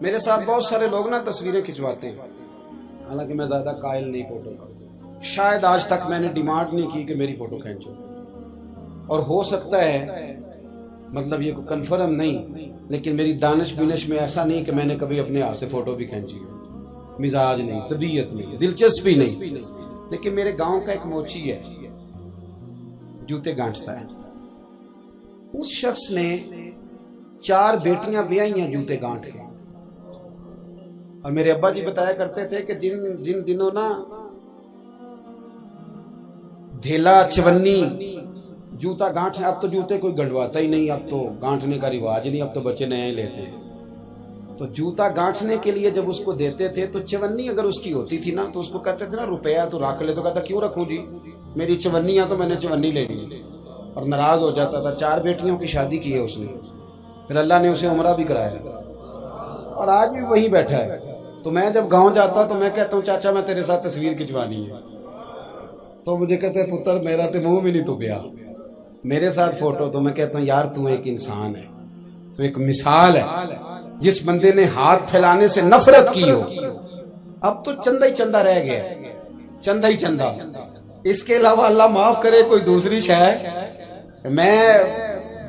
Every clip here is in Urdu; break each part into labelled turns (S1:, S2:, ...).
S1: میرے ساتھ بہت سارے لوگ نا تصویریں کھنچواتے ہیں، حالانکہ میں زیادہ قائل نہیں فوٹو کا، شاید آج تک میں نے ڈیمانڈ نہیں کی کہ میری فوٹو کھینچو، اور ہو سکتا ہے مطلب یہ کنفرم نہیں، لیکن میری دانش بینش میں ایسا نہیں کہ میں نے کبھی اپنے ہاتھ سے فوٹو بھی کھینچی ہو، مزاج نہیں، طبیعت نہیں، دلچسپی نہیں۔ لیکن میرے گاؤں کا ایک موچی ہے، جوتے گانٹتا ہے، اس شخص نے 4 بیٹیاں بیائی ہیں جوتے گانٹ کے، اور میرے ابا جی بتایا کرتے تھے کہ جن دنوں نا دھیلا چونی جوتا گانٹنے، اب تو جوتے کوئی گنڈواتا ہی نہیں، اب تو گانٹنے کا رواج ہی نہیں، اب تو بچے نئے لیتے ہیں، تو جوتا گانٹنے کے لیے جب اس کو دیتے تھے تو چونی اگر اس کی ہوتی تھی نا تو اس کو کہتے تھے نا روپیہ تو رکھ لے، تو کہتا کیوں رکھوں جی، میری چونیاں تو میں نے چونی لے لی، اور ناراض ہو جاتا تھا۔ 4 بیٹیوں کی شادی کی ہے اس نے، پھر اللہ نے اسے عمرہ بھی کرایا، اور آج بھی وہیں بیٹھا ہے۔ تو میں جب گاؤں جاتا تو میں کہتا ہوں چاچا میں تیرے ساتھ تصویر کھنچوانی ہے، تو مجھے کہتے ہیں پتر میرا تو منہ بھی نہیں تو گیا میرے ساتھ فوٹو، تو میں کہتا ہوں یار تو ایک انسان ہے، تو ایک مثال ہے، جس بندے نے ہاتھ پھیلانے سے نفرت کی ہو، اب تو چندہ ہی چندہ رہ گیا، چندہ ہی چندہ، اس کے علاوہ اللہ معاف کرے کوئی دوسری شے۔ میں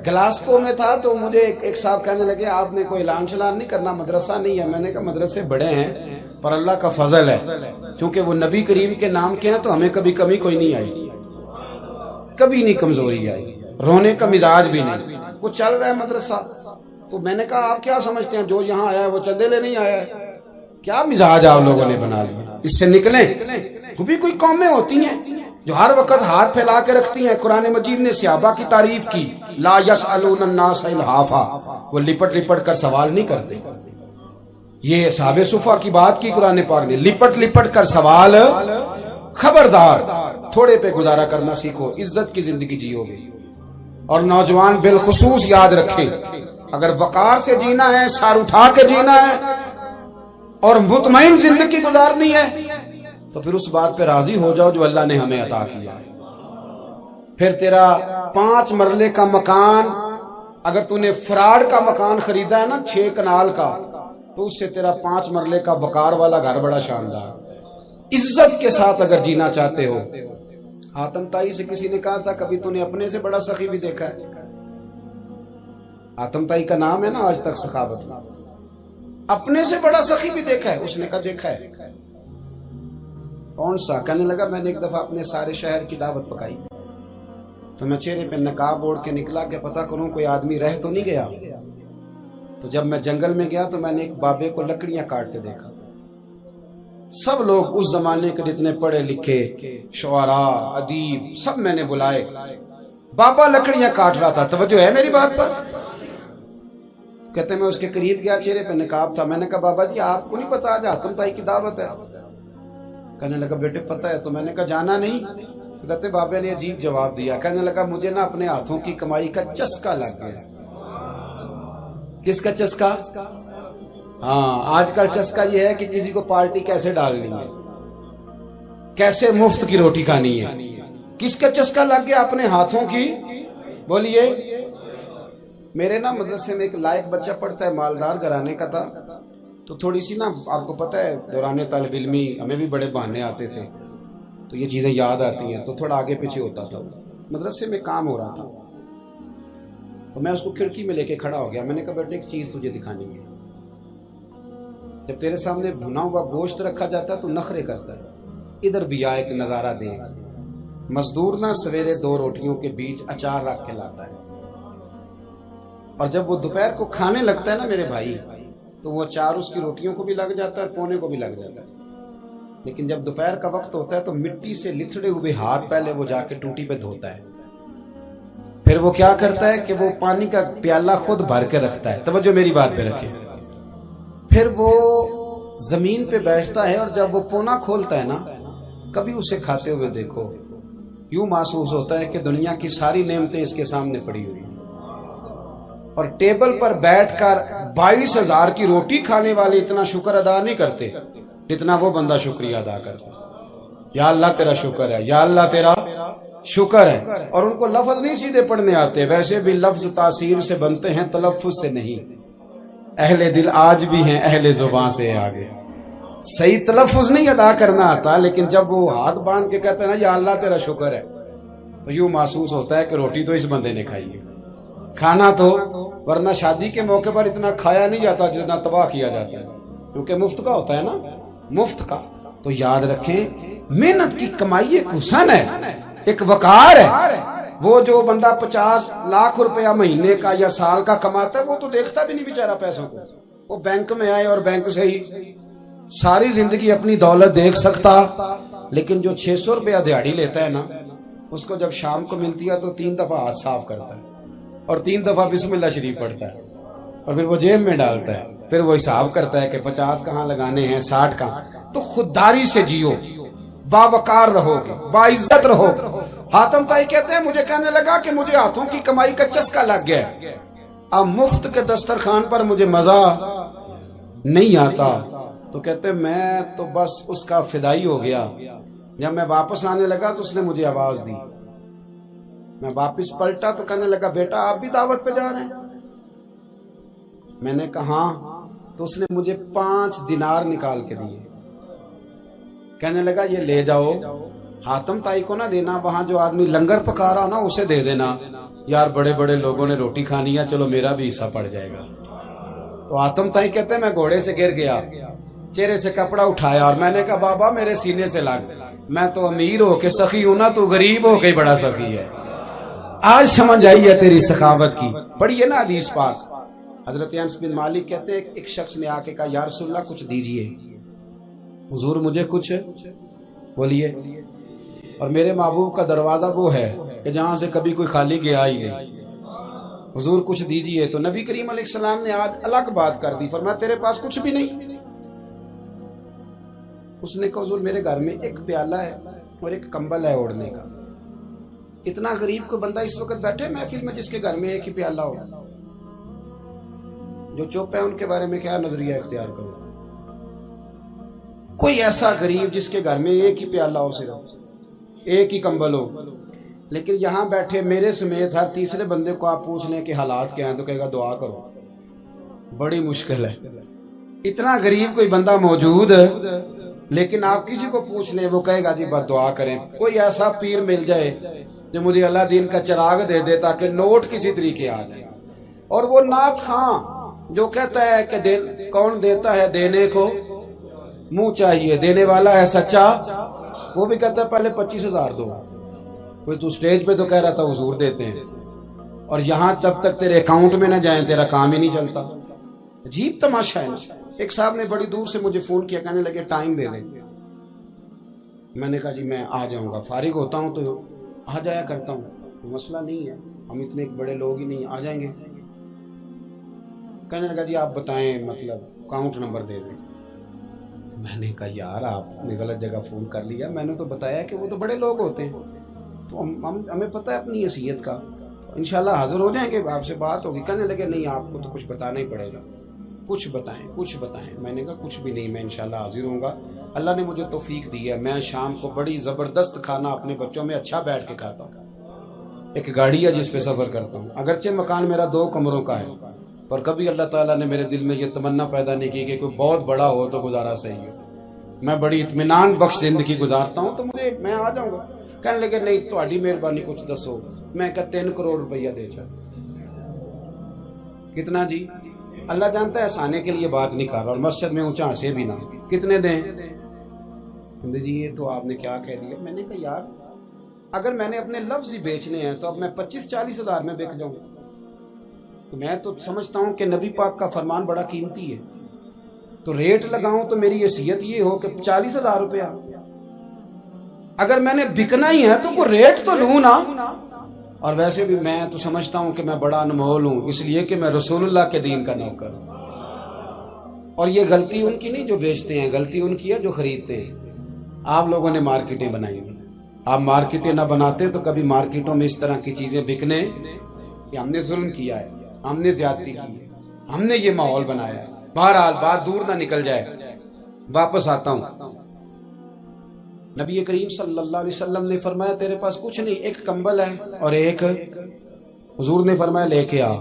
S1: گلاسکو میں تھا تو مجھے ایک صاحب کہنے لگے آپ نے کوئی اعلان شلان نہیں کرنا، مدرسہ نہیں ہے؟ میں نے کہا مدرسے بڑے ہیں پر اللہ کا فضل ہے، کیونکہ وہ نبی کریم کے نام کے ہیں تو ہمیں کبھی کمی کوئی نہیں آئی، کبھی نہیں کمزوری آئی، رونے کا مزاج بھی نہیں، وہ چل رہا ہے مدرسہ۔ تو میں نے کہا آپ کیا سمجھتے ہیں جو یہاں آیا ہے وہ چندے لے نہیں آیا ہے؟ کیا مزاج آپ لوگوں نے بنا لیا، اس سے نکلیں۔ وہ بھی کوئی قومیں ہوتی ہیں جو ہر وقت ہاتھ پھیلا کے رکھتی ہیں۔ قرآن مجید نے صحابہ کی تعریف کی، لا یسألون الناس الحافا، وہ لپٹ لپٹ کر سوال نہیں کرتے۔ یہ صحابہ صفا کی بات کی قرآن پاک نے، لپٹ لپٹ کر سوال، خبردار تھوڑے پہ گزارا کرنا سیکھو، عزت کی زندگی جیو گے۔ اور نوجوان بالخصوص یاد رکھیں، اگر وقار سے جینا ہے، سر اٹھا کے جینا ہے اور مطمئن زندگی گزارنی ہے تو پھر اس بات پہ راضی ہو جاؤ جو اللہ نے ہمیں عطا کیا ہے۔ پھر تیرا 5 مرلے کا مکان، اگر تو نے فراڈ کا مکان خریدا ہے نا 6 کنال کا، تو اس سے تیرا 5 مرلے کا وقار والا گھر بڑا شاندار۔ عزت کے ساتھ اگر جینا چاہتے ہو، حاتم تائی سے کسی نے کہا تھا کبھی تو نے اپنے سے بڑا سخی بھی دیکھا ہے؟ حاتم تائی کا نام ہے نا آج تک سخاوت میں، اپنے سے بڑا سخی بھی دیکھا ہے؟ اس نے کہا دیکھا ہے۔ کون سا؟ کہنے لگا میں نے ایک دفعہ اپنے سارے شہر کی دعوت پکائی تو میں چہرے پہ نقاب اوڑھ کے نکلا کہ پتہ کروں کوئی آدمی رہ تو نہیں گیا۔ تو جب میں جنگل میں گیا تو میں نے ایک بابے کو لکڑیاں کاٹتے دیکھا۔ سب لوگ اس زمانے کے جتنے پڑھے لکھے شعراء ادیب سب میں نے بلائے، بابا لکڑیاں کاٹ رہا تھا، توجہ ہے میری بات پر؟ کہتے میں اس کے قریب گیا، چہرے پہ نقاب تھا، میں نے کہا بابا جی آپ کو نہیں پتا آج حاتم تائی کی دعوت ہے؟ کہنے لگا بیٹے پتہ ہے، تو میں نے کہا جانا نہیں؟ تو کہتے بابا نے عجیب جواب دیا، کہنے لگا مجھے نا اپنے ہاتھوں کی کمائی کا چسکا لگ گیا۔ کس کا چسکا؟ ہاں آج کل چسکا یہ ہے کہ کسی کو پارٹی کیسے ڈالنی ہے، کیسے مفت کی روٹی کھانی ہے۔ کس کا چسکا لگ گیا؟ اپنے ہاتھوں کی۔ بولیے۔ میرے نا مدرسے میں ایک لائق بچہ پڑھتا ہے، مالدار گھرانے کا تھا، تو تھوڑی سی نا آپ کو پتہ ہے دوران طالب علمی ہمیں بھی بڑے بہانے آتے تھے، تو یہ چیزیں یاد آتی ہیں، تو تھوڑا آگے پیچھے ہوتا تھا۔ مدرسے میں کام ہو رہا تھا تو میں اس کو کھڑکی میں لے کے کھڑا ہو گیا، میں نے کہا بیٹے ایک چیز تجھے دکھانی ہے، جب تیرے سامنے بھنا ہوا گوشت رکھا جاتا ہے تو نخرے کرتا ہے، ادھر بھی آ ایک نظارہ دیکھ۔ مزدور نا سویرے 2 روٹیوں کے بیچ اچار رکھ کے لاتا ہے، اور جب وہ دوپہر کو کھانے لگتا ہے نا میرے بھائی، تو وہ اچار اس کی روٹیوں کو بھی لگ جاتا ہے، پونے کو بھی لگ جاتا ہے۔ لیکن جب دوپہر کا وقت ہوتا ہے تو مٹی سے لتھڑے ہوئے ہاتھ پہلے وہ جا کے ٹوٹی پہ دھوتا ہے، پھر وہ کیا کرتا ہے کہ وہ پانی کا پیالہ خود بھر کے رکھتا ہے، توجہ میری بات پہ رکھے، پھر وہ زمین پہ بیٹھتا ہے، اور جب وہ پونا کھولتا ہے نا، کبھی اسے کھاتے ہوئے دیکھو، یوں محسوس ہوتا ہے کہ دنیا کی ساری نعمتیں اس کے سامنے پڑی ہوئی ہیں، اور ٹیبل پر بیٹھ کر 22,000 کی روٹی کھانے والے اتنا شکر ادا نہیں کرتے جتنا وہ بندہ شکریہ ادا کرتا ہے۔ یا اللہ تیرا شکر ہے، یا اللہ تیرا شکر ہے۔ اور ان کو لفظ نہیں سیدھے پڑھنے آتے، ویسے بھی لفظ تاثیر سے بنتے ہیں، تلفظ سے نہیں۔ اہل دل آج بھی ہیں اہل زبان سے آگے. صحیح تلفظ نہیں ادا کرنا آتا، لیکن جب وہ ہاتھ باندھ کے کہتے ہیں نا یا اللہ تیرا شکر ہے، تو یوں محسوس ہوتا ہے کہ روٹی تو اس بندے نے کھائی ہے. کھانا تو ورنہ شادی کے موقع پر اتنا کھایا نہیں جاتا جتنا تباہ کیا جاتا ہے، کیونکہ مفت کا ہوتا ہے نا، مفت کا. تو یاد رکھیں محنت کی کمائی ایک حسن ہے، ایک وقار ہے. وہ جو بندہ 50 لاکھ روپیہ مہینے کا یا سال کا کماتا ہے وہ تو دیکھتا بھی نہیں بیچارہ پیسوں کو. وہ بینک میں آئے اور بینک سے ہی ساری زندگی اپنی دولت دیکھ سکتا، لیکن جو 600 روپیہ دیہاڑی لیتا ہے نا، اس کو جب شام کو ملتی ہے تو 3 دفعہ ہاتھ صاف کرتا ہے اور 3 دفعہ بسم اللہ شریف پڑھتا ہے اور پھر وہ جیب میں ڈالتا ہے. پھر وہ حساب کرتا ہے کہ 50 کہاں لگانے ہیں، 60 کہاں. تو خودداری سے جیو، باوقار رہو گے، باعزت رہو. حاتم طائی کہتے ہیں مجھے کہنے لگا کہ مجھے ہاتھوں کی کمائی کا چسکا لگ گیا، اب مفت کے دسترخوان پر مجھے مزہ نہیں آتا. تو کہتے میں تو بس اس کا فدائی ہو گیا. جب میں واپس آنے لگا تو اس نے مجھے آواز دی. میں واپس پلٹا تو کہنے لگا بیٹا آپ بھی دعوت پہ جا رہے ہیں؟ میں نے کہا ہاں. تو اس نے مجھے 5 دینار نکال کے دیے. کہنے لگا یہ لے جاؤ، حاتم طائی کو نہ دینا، وہاں جو آدمی لنگر پکا رہا نا اسے دے دینا. یار بڑے بڑے لوگوں نے روٹی کھانی ہے، چلو میرا بھی حصہ پڑ جائے گا. تو حاتم طائی کہتے ہیں میں گھوڑے سے گر گیا، چہرے سے کپڑا اٹھایا اور میں نے کہا بابا میرے سینے سے لگ، میں تو امیر ہو کے سخی ہوں نا، تو غریب ہو کے بڑا سخی ہے. آج سمجھ آئی ہے تیری سخاوت کی. پڑھیے نا حدیث پاک. حضرت انس بن مالک کہتے ہیں ایک شخص نے آ کے کہا یا رسول اللہ کچھ دیجئے. حضور مجھے کچھ بولیے. اور میرے محبوب کا دروازہ وہ ہے کہ جہاں سے کبھی کوئی خالی گیا ہی نہیں. حضور کچھ دیجئے. تو نبی کریم علیہ السلام نے آج الگ بات کر دی، فرمایا تیرے پاس کچھ بھی نہیں؟ اس نے کہا حضور میرے گھر میں ایک پیالہ ہے اور ایک کمبل ہے اوڑھنے کا. اتنا غریب کو بندہ اس وقت بیٹھے محفل میں جس کے گھر میں ایک ہی پیالہ ہو. جو چپ ہے ان کے بارے میں کیا نظریہ اختیار کرو. کوئی ایسا غریب جس کے گھر میں ایک ہی پیالہ ہو، صرف ایک ہی کمبل ہو. لیکن یہاں بیٹھے میرے سمیت ہر تیسرے بندے کو آپ پوچھ لیں کہ حالات کیا ہیں تو کہے گا دعا کرو. بڑی مشکل ہے. اتنا غریب کوئی بندہ موجود، لیکن آپ کسی کو پوچھ لیں وہ کہے گا جی بس دعا کریں. کوئی ایسا پیر مل جائے جو مجھے اللہ دین کا چراغ دے دے تاکہ نوٹ کسی طریقے آ جائے. اور وہ نعت خاں جو کہتا ہے کہ کون دیتا ہے دینے کو منہ چاہیے، دینے والا ہے سچا، وہ بھی کہتا ہے پہلے 25,000 دو. کوئی تو سٹیج پہ تو کہہ رہا تھا حضور دیتے ہیں، اور یہاں جب تک تیرے اکاؤنٹ میں نہ جائیں تیرا کام ہی نہیں چلتا. عجیب تماشا ہے. ایک صاحب نے بڑی دور سے مجھے فون کیا، کہنے لگے ٹائم دے دیں. میں نے کہا جی میں آ جاؤں گا، فارغ ہوتا ہوں تو آ جایا کرتا ہوں، مسئلہ نہیں ہے، ہم اتنے بڑے لوگ ہی نہیں، آ جائیں گے. کہنے لگا جی آپ بتائیں مطلب اکاؤنٹ نمبر دے دیں. میں نے کہا یار آپ نے غلط جگہ فون کر لیا، میں نے تو بتایا کہ وہ تو بڑے لوگ ہوتے ہیں، تو ہمیں پتہ ہے اپنی حیثیت کا، انشاءاللہ حاضر ہو جائیں گے، آپ سے بات ہوگی. کہنے لگے نہیں آپ کو تو کچھ بتانا ہی پڑے گا، کچھ بتائیں کچھ بتائیں. میں نے کہا کچھ بھی نہیں، میں انشاءاللہ حاضر ہوں گا. اللہ نے مجھے توفیق دی ہے، میں شام کو بڑی زبردست کھانا اپنے بچوں میں اچھا بیٹھ کے کھاتا ہوں. ایک گاڑی ہے جس پہ سفر کرتا ہوں، اگرچہ مکان میرا 2 کمروں کا ہے، پر کبھی اللہ تعالیٰ نے میرے دل میں یہ تمنا پیدا نہیں کی کہ کوئی بہت بڑا ہو تو گزارا صحیح ہے. میں بڑی اطمینان بخش زندگی گزارتا ہوں، تو میں آ جاؤں گا. کہنے لگے نہیں تہاڈی مہربانی کچھ دسو. میں کہا 3 کروڑ روپیہ دے چا. کتنا جی؟ اللہ جانتا ہے ہنسانے کے لیے بات نہیں کر رہا، اور مسجد میں اونچا ہنسے بھی نہ. کتنے دیں؟ جی یہ تو آپ نے کیا کہہ دیا. میں نے کہا یار اگر میں نے اپنے لفظ ہی بیچنے ہیں تو اب میں 25-40 ہزار میں بک جاؤں. تو میں تو سمجھتا ہوں کہ نبی پاک کا فرمان بڑا قیمتی ہے، تو ریٹ لگاؤں تو میری حیثیت یہ ہو کہ 40,000 روپیہ. اگر میں نے بکنا ہی ہے تو کوئی ریٹ تو لوں نا. اور ویسے بھی میں تو سمجھتا ہوں کہ میں بڑا انمول ہوں، اس لیے کہ میں رسول اللہ کے دین کا نوکر ہوں. اور یہ غلطی ان کی نہیں جو بیچتے ہیں، غلطی ان کی ہے جو خریدتے ہیں. آپ لوگوں نے مارکیٹیں بنائی ہیں، آپ مارکیٹیں نہ بناتے تو کبھی مارکیٹوں میں اس طرح کی چیزیں بکنے. کہ ہم نے ظلم کیا ہے، ہم نے زیادتی کی ہے، ہم نے یہ ماحول بنایا ہے. بہرحال بات دور نہ نکل جائے، واپس آتا ہوں. نبی کریم صلی اللہ علیہ وسلم نے فرمایا تیرے پاس کچھ نہیں، ایک کمبل ہے اور ایک. حضور نے فرمایا لے کے آ.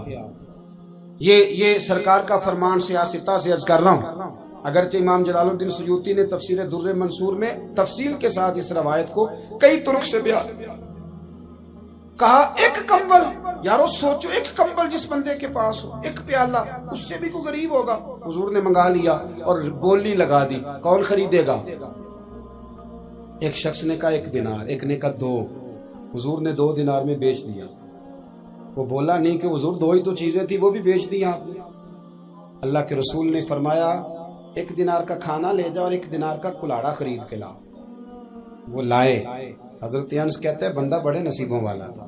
S1: یہ سرکار کا فرمان سیاستہ سے عرض کر رہا ہوں. اگرچہ امام جلال الدین سیوطی نے تفسیر در منصور میں تفصیل کے ساتھ اس روایت کو کئی طرق سے بیان کہا. ایک کمبل، یارو سوچو، ایک کمبل جس بندے کے پاس ہو، ایک پیالہ، اس سے بھی کوئی غریب ہوگا. حضور نے منگا لیا اور بولی لگا دی، کون خریدے گا؟ ایک شخص نے کہا 1 دینار، ایک نے کہا 2. حضور نے 2 دینار میں بیچ دیا. وہ بولا نہیں کہ حضور 2 ہی تو چیزیں تھی، وہ بھی بیچ دی آپ نے. اللہ کے رسول نے فرمایا 1 دینار کا کھانا لے جاؤ اور 1 دینار کا کلاڑا خرید کے لاؤ. وہ لائے. حضرت انس کہتے ہیں بندہ بڑے نصیبوں والا تھا.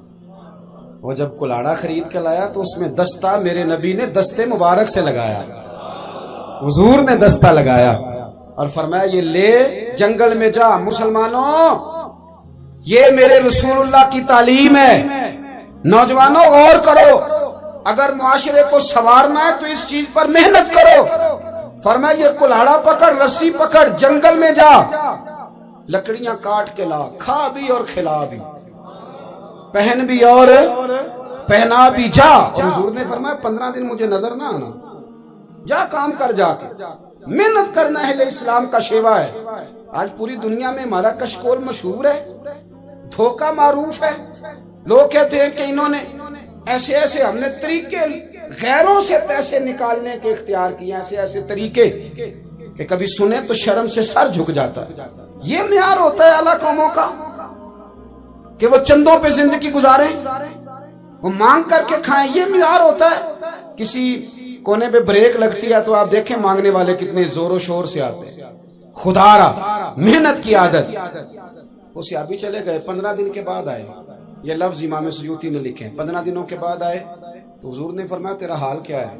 S1: وہ جب کلاڑا خرید کے لایا تو اس میں دستہ میرے نبی نے دستے مبارک سے لگایا. حضور نے دستہ لگایا اور فرمایا یہ لے جنگل میں جا. مسلمانوں، یہ میرے رسول اللہ کی تعلیم ہے. نوجوانوں غور کرو، اگر معاشرے کو سنوارنا ہے تو اس چیز پر محنت کرو. فرمایا یہ کلاڑا پکڑ، رسی پکڑ، جنگل میں جا، لکڑیاں کاٹ کے لا، کھا بھی اور کھلا بھی، پہن بھی اور پہنا بھی. جا. اور حضور نے فرمایا 15 دن مجھے نظر نہ آنا، جا کام کر، جا کے محنت کرنا ہے. اسلام کا شیوا ہے. آج پوری دنیا میں ہمارا کشکول مشہور ہے، دھوکہ معروف ہے. لوگ کہتے ہیں کہ انہوں نے ایسے ایسے، ہم نے طریقے غیروں سے پیسے نکالنے کے اختیار کیے، ایسے ایسے طریقے کہ کبھی سنے تو شرم سے سر جھک جاتا ہے. یہ معیار ہوتا ہے اعلیٰ قوموں کا کہ وہ چندوں پہ زندگی گزاریں، وہ مانگ کر کے کھائیں. یہ معیار ہوتا ہے. کسی کونے پہ بریک لگتی ہے تو آپ دیکھیں مانگنے والے کتنے زور و شور سے آتے ہیں. خدا را محنت کی عادت. وہ صحابی چلے گئے، 15 دن کے بعد آئے. یہ لفظ امام سیوطی نے لکھے. 15 دنوں کے بعد آئے تو حضور نے فرمایا تیرا حال کیا ہے؟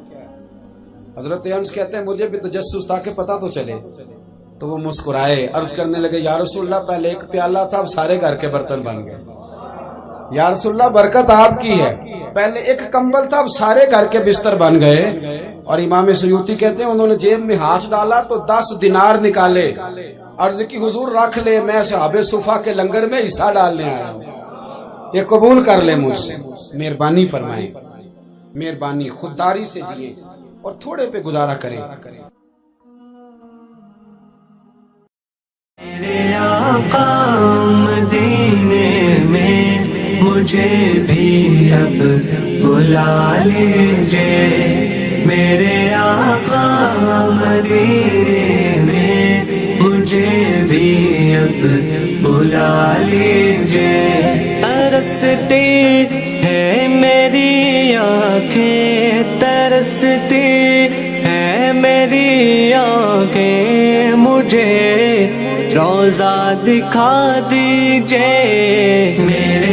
S1: حضرت انس کہتے ہیں مجھے بھی تجسس تھا کہ پتہ تو چلے. تو وہ مسکرائے، عرض کرنے لگے یا رسول اللہ پہلے 1 پیالہ تھا، اب سارے گھر کے برتن بن گئے. یا رسول اللہ برکت آپ کی ہے. پہلے 1 کمبل تھا، اب سارے گھر کے بستر بن گئے. اور امام سیوطی کہتے ہیں انہوں نے جیب میں ہاتھ ڈالا تو 10 دینار نکالے. عرض کی حضور رکھ لے، میں صحابہ صفا کے لنگر میں حصہ ڈالنے آیا ہوں، یہ قبول کر لے مجھ سے. مہربانی فرمائیں، مہربانی، خودداری سے جیے اور تھوڑے پہ گزارا کریں.
S2: میرے آقا مدینے میں مجھے بھی اب بلا لیجئے. میرے آقا مدینے میں مجھے بھی اب بلا لیجئے. ترستی ہے میری آنکھیں، ترستی ہے میری آنکھیں، مجھے روزہ دکھا دیجئے. میرے